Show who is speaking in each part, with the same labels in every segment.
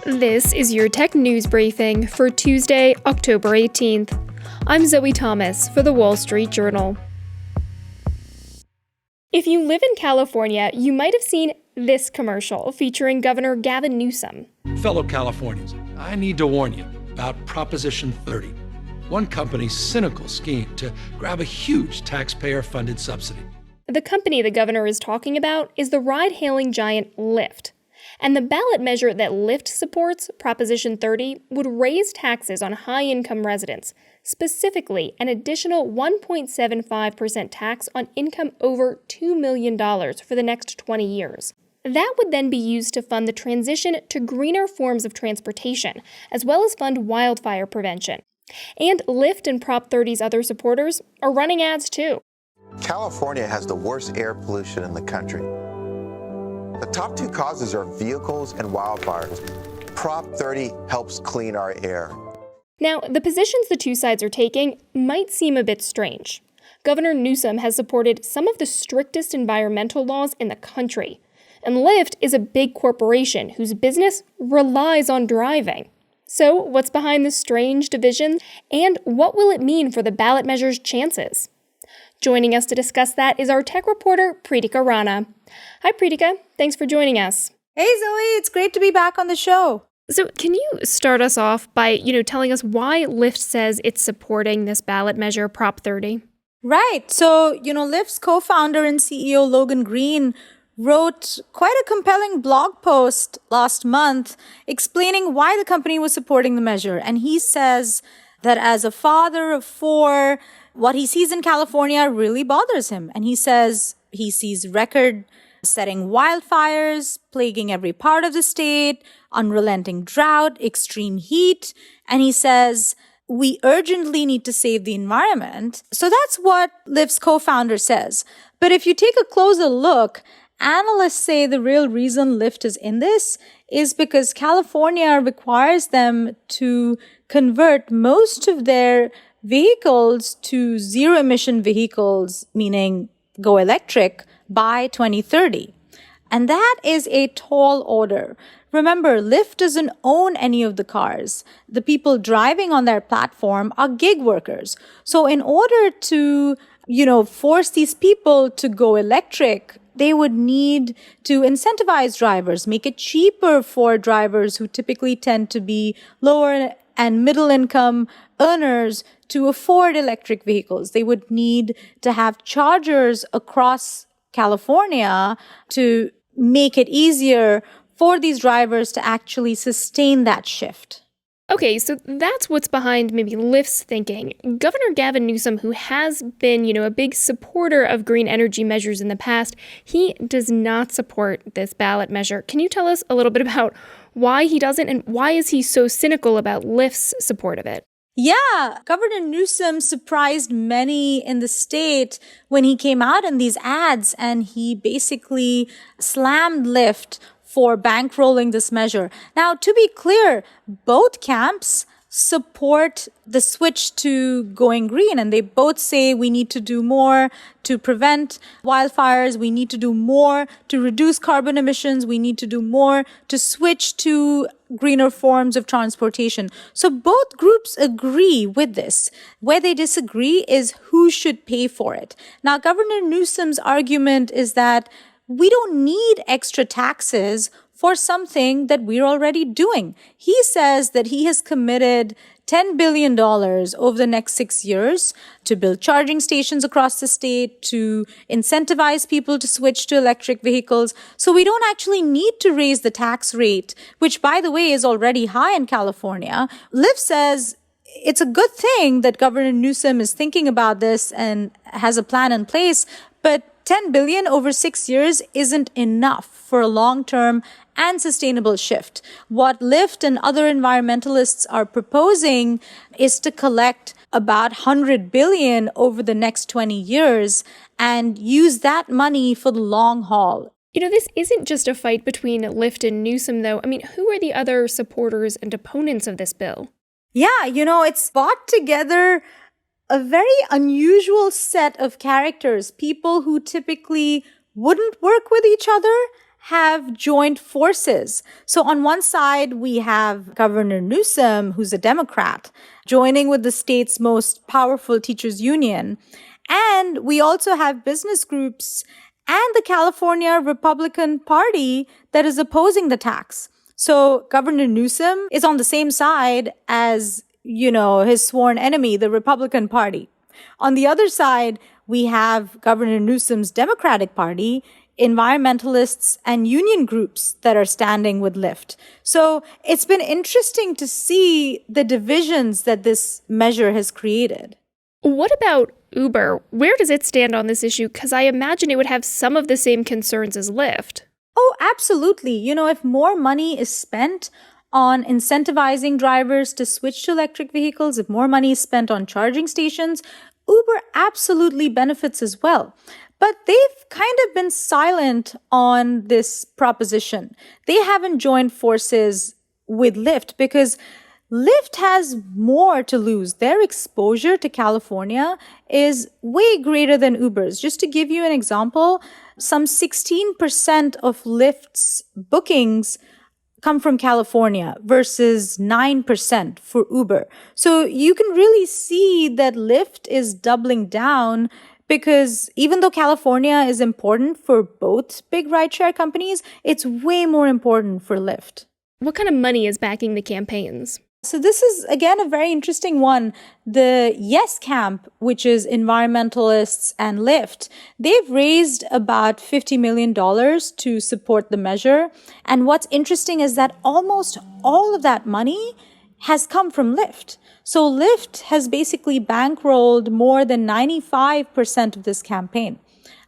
Speaker 1: This is your tech news briefing for Tuesday, October 18th. I'm Zoe Thomas for the Wall Street Journal. If you live in California, you might have seen this commercial featuring Governor Gavin Newsom.
Speaker 2: Fellow Californians, I need to warn you about Proposition 30, one company's cynical scheme to grab a huge taxpayer-funded subsidy.
Speaker 1: The company the governor is talking about is the ride-hailing giant Lyft. And the ballot measure that Lyft supports, Proposition 30, would raise taxes on high-income residents, specifically an additional 1.75% tax on income over $2 million for the next 20 years. That would then be used to fund the transition to greener forms of transportation, as well as fund wildfire prevention. And Lyft and Prop 30's other supporters are running ads too.
Speaker 3: California has the worst air pollution in the country. The top two causes are vehicles and wildfires. Prop 30 helps clean our air.
Speaker 1: Now, the positions the two sides are taking might seem a bit strange. Governor Newsom has supported some of the strictest environmental laws in the country. And Lyft is a big corporation whose business relies on driving. So, what's behind this strange division? And what will it mean for the ballot measure's chances? Joining us to discuss that is our tech reporter, Preetika Rana. Hi, Preetika. Thanks for joining us.
Speaker 4: Hey, Zoe. It's great to be back on the show.
Speaker 1: So can you start us off by, telling us why Lyft says it's supporting this ballot measure, Prop 30?
Speaker 4: Right. So, Lyft's co-founder and CEO Logan Green wrote quite a compelling blog post last month explaining why the company was supporting the measure. And he says that as a father of four, what he sees in California really bothers him. And he says he sees record-setting wildfires plaguing every part of the state, unrelenting drought, extreme heat. And he says, we urgently need to save the environment. So that's what Lyft's co-founder says. But if you take a closer look, analysts say the real reason Lyft is in this is because California requires them to convert most of their vehicles to zero-emission vehicles, meaning go electric, by 2030. And that is a tall order. Remember, Lyft doesn't own any of the cars. The people driving on their platform are gig workers. So in order to, force these people to go electric, they would need to incentivize drivers, make it cheaper for drivers who typically tend to be lower and middle income earners to afford electric vehicles. They would need to have chargers across California to make it easier for these drivers to actually sustain that shift.
Speaker 1: Okay, so that's what's behind maybe Lyft's thinking. Governor Gavin Newsom, who has been, a big supporter of green energy measures in the past, he does not support this ballot measure. Can you tell us a little bit about why he doesn't, and why is he so cynical about Lyft's support of it?
Speaker 4: Yeah, Governor Newsom surprised many in the state when he came out in these ads, and he basically slammed Lyft for bankrolling this measure. Now, to be clear, both camps support the switch to going green, and they both say we need to do more to prevent wildfires, we need to do more to reduce carbon emissions, we need to do more to switch to greener forms of transportation. So both groups agree with this. Where they disagree is who should pay for it. Now, Governor Newsom's argument is that we don't need extra taxes for something that we're already doing. He says that he has committed $10 billion over the next 6 years to build charging stations across the state, to incentivize people to switch to electric vehicles. So we don't actually need to raise the tax rate, which, by the way, is already high in California. Lyft says it's a good thing that Governor Newsom is thinking about this and has a plan in place, but $10 billion over 6 years isn't enough for a long-term and sustainable shift. What Lyft and other environmentalists are proposing is to collect about $100 billion over the next 20 years and use that money for the long haul.
Speaker 1: This isn't just a fight between Lyft and Newsom, though. Who are the other supporters and opponents of this bill?
Speaker 4: Yeah, it's brought together a very unusual set of characters, people who typically wouldn't work with each other, have joined forces. So on one side, we have Governor Newsom, who's a Democrat, joining with the state's most powerful teachers union. And we also have business groups and the California Republican Party that is opposing the tax. So Governor Newsom is on the same side as, his sworn enemy, the Republican Party. On the other side, we have Governor Newsom's Democratic Party, environmentalists, and union groups that are standing with Lyft. So it's been interesting to see the divisions that this measure has created.
Speaker 1: What about Uber? Where does it stand on this issue? Because I imagine it would have some of the same concerns as Lyft.
Speaker 4: Oh, absolutely. If more money is spent on incentivizing drivers to switch to electric vehicles, if more money is spent on charging stations, Uber absolutely benefits as well. But they've kind of been silent on this proposition. They haven't joined forces with Lyft because Lyft has more to lose. Their exposure to California is way greater than Uber's. Just to give you an example, some 16% of Lyft's bookings come from California versus 9% for Uber. So you can really see that Lyft is doubling down because even though California is important for both big rideshare companies, it's way more important for Lyft.
Speaker 1: What kind of money is backing the campaigns?
Speaker 4: So this is, again, a very interesting one. The Yes Camp, which is environmentalists and Lyft, they've raised about $50 million to support the measure. And what's interesting is that almost all of that money has come from Lyft. So Lyft has basically bankrolled more than 95% of this campaign.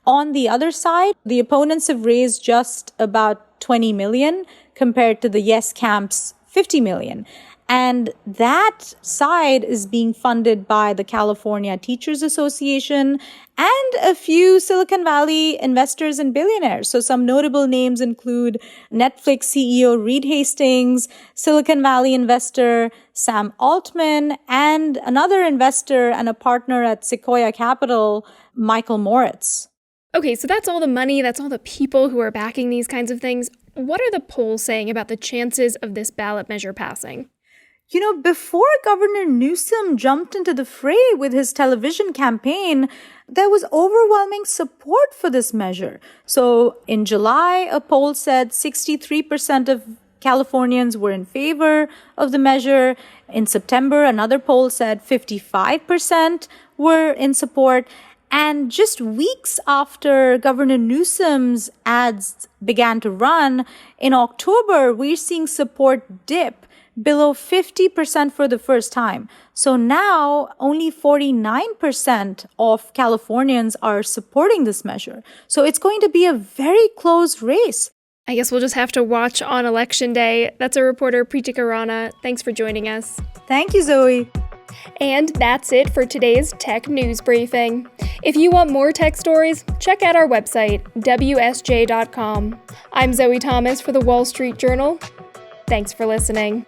Speaker 4: On the other side, the opponents have raised just about 20 million compared to the Yes Camp's 50 million. And that side is being funded by the California Teachers Association and a few Silicon Valley investors and billionaires. So some notable names include Netflix CEO Reed Hastings, Silicon Valley investor Sam Altman, and another investor and a partner at Sequoia Capital, Michael Moritz.
Speaker 1: Okay, so that's all the money, that's all the people who are backing these kinds of things. What are the polls saying about the chances of this ballot measure passing?
Speaker 4: Before Governor Newsom jumped into the fray with his television campaign, there was overwhelming support for this measure. So in July, a poll said 63% of Californians were in favor of the measure. In September, another poll said 55% were in support. And just weeks after Governor Newsom's ads began to run, in October, we're seeing support dip below 50% for the first time. So now only 49% of Californians are supporting this measure. So it's going to be a very close race.
Speaker 1: I guess we'll just have to watch on Election Day. That's our reporter, Preetika Rana. Thanks for joining us.
Speaker 4: Thank you, Zoe.
Speaker 1: And that's it for today's Tech News Briefing. If you want more tech stories, check out our website, WSJ.com. I'm Zoe Thomas for the Wall Street Journal. Thanks for listening.